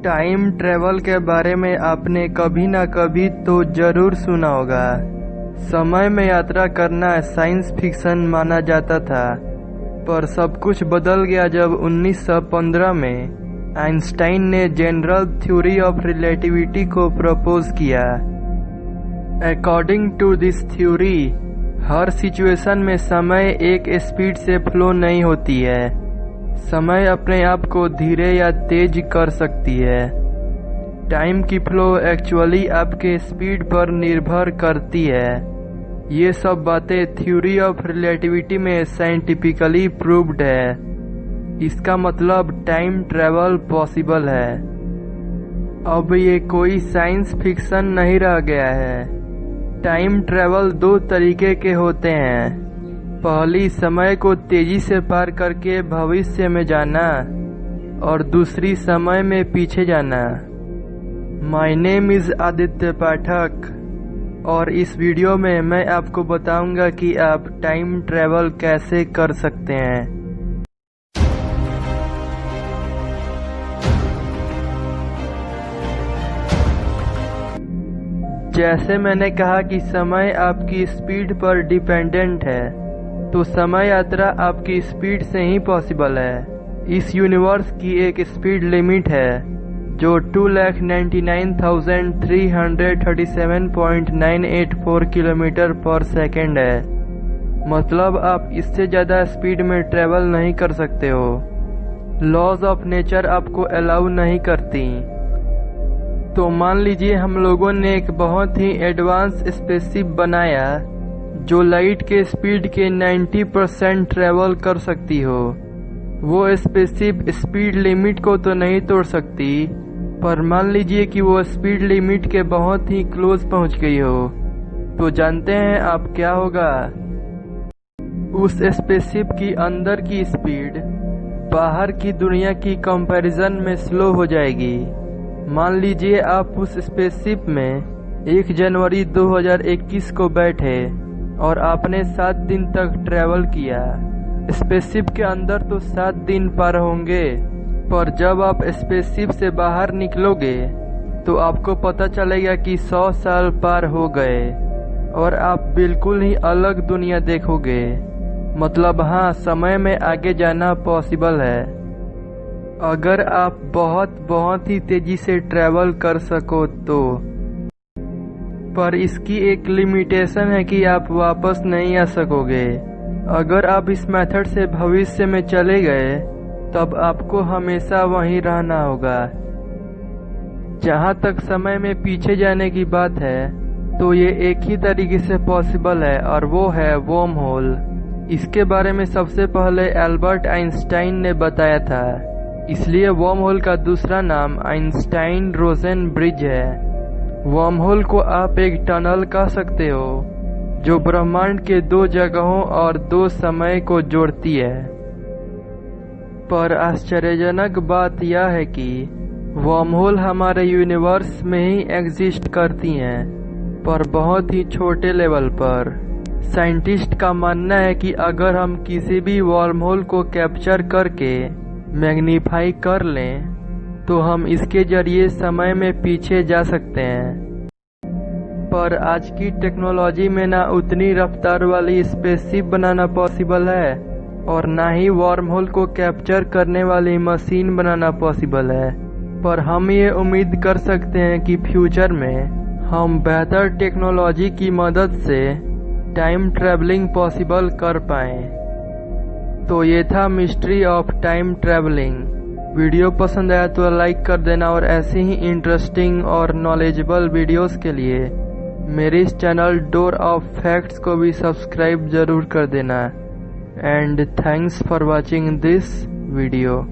Time travel के बारे में आपने कभी ना कभी तो जरूर सुना होगा। समय में यात्रा करना साइंस फिक्शन माना जाता था, पर सब कुछ बदल गया जब 1915 में आइंस्टाइन ने जनरल थ्योरी ऑफ रिलेटिविटी को प्रपोज किया। अकॉर्डिंग टू दिस थ्योरी, हर सिचुएशन में समय एक स्पीड से फ्लो नहीं होती है। समय अपने आप को धीरे या तेज कर सकती है। टाइम की फ्लो एक्चुअली आपके स्पीड पर निर्भर करती है। ये सब बातें थ्योरी ऑफ रिलेटिविटी में साइंटिफिकली प्रूव्ड है। इसका मतलब टाइम ट्रैवल पॉसिबल है। अब ये कोई साइंस फिक्शन नहीं रह गया है। टाइम ट्रैवल दो तरीके के होते हैं। पहली, समय को तेजी से पार करके भविष्य में जाना, और दूसरी, समय में पीछे जाना। माय नेम इज आदित्य पाठक, और इस वीडियो में मैं आपको बताऊंगा कि आप टाइम ट्रैवल कैसे कर सकते हैं। जैसे मैंने कहा कि समय आपकी स्पीड पर डिपेंडेंट है, तो समय यात्रा आपकी स्पीड से ही पॉसिबल है। इस यूनिवर्स की एक स्पीड लिमिट है जो 2,99,337.984 किलोमीटर पर सेकेंड है। मतलब आप इससे ज़्यादा स्पीड में ट्रेवल नहीं कर सकते हो। लॉज ऑफ नेचर आपको अलाउ नहीं करती। तो मान लीजिए हम लोगों ने एक बहुत ही एडवांस स्पेसशिप बनाया जो लाइट के स्पीड के 90% ट्रेवल कर सकती हो। वो स्पेसशिप स्पीड लिमिट को तो नहीं तोड़ सकती, पर मान लीजिए कि वो स्पीड लिमिट के बहुत ही क्लोज पहुंच गई हो, तो जानते हैं आप क्या होगा? उस स्पेसशिप की अंदर की स्पीड बाहर की दुनिया की कंपैरिजन में स्लो हो जाएगी। मान लीजिए आप उस स्पेसशिप में 1 जनवरी 2021 को बैठे और आपने 7 दिन तक ट्रैवल किया। स्पेसशिप के अंदर तो 7 दिन पार होंगे, पर जब आप स्पेसशिप से बाहर निकलोगे तो आपको पता चलेगा कि 100 साल पार हो गए और आप बिल्कुल ही अलग दुनिया देखोगे। मतलब हाँ, समय में आगे जाना पॉसिबल है अगर आप बहुत ही तेजी से ट्रैवल कर सको तो। पर इसकी एक लिमिटेशन है कि आप वापस नहीं आ सकोगे। अगर आप इस मेथड से भविष्य में चले गए तब आपको हमेशा वहीं रहना होगा। जहाँ तक समय में पीछे जाने की बात है, तो ये एक ही तरीके से पॉसिबल है, और वो है वर्म होल। इसके बारे में सबसे पहले एल्बर्ट आइंस्टाइन ने बताया था, इसलिए वर्म होल का दूसरा नाम आइंस्टाइन रोजन ब्रिज है। वर्म होल को आप एक टनल कह सकते हो जो ब्रह्मांड के 2 जगहों और 2 समय को जोड़ती है। पर आश्चर्यजनक बात यह है कि वर्म होल हमारे यूनिवर्स में ही एग्जिस्ट करती हैं, पर बहुत ही छोटे लेवल पर। साइंटिस्ट का मानना है कि अगर हम किसी भी वर्म होल को कैप्चर करके मैग्नीफाई कर लें तो हम इसके जरिए समय में पीछे जा सकते हैं। पर आज की टेक्नोलॉजी में ना उतनी रफ्तार वाली स्पेसशिप बनाना पॉसिबल है, और ना ही वर्म होल को कैप्चर करने वाली मशीन बनाना पॉसिबल है। पर हम ये उम्मीद कर सकते हैं कि फ्यूचर में हम बेहतर टेक्नोलॉजी की मदद से टाइम ट्रैवलिंग पॉसिबल कर पाएं। तो ये था mystery of time travelling. Video पसंद आया तो लाइक कर देना, और ऐसे ही इंटरेस्टिंग और नॉलेजेबल वीडियोस के लिए मेरे इस चैनल डोर ऑफ फैक्ट्स को भी सब्सक्राइब जरूर कर देना। And thanks for watching this video.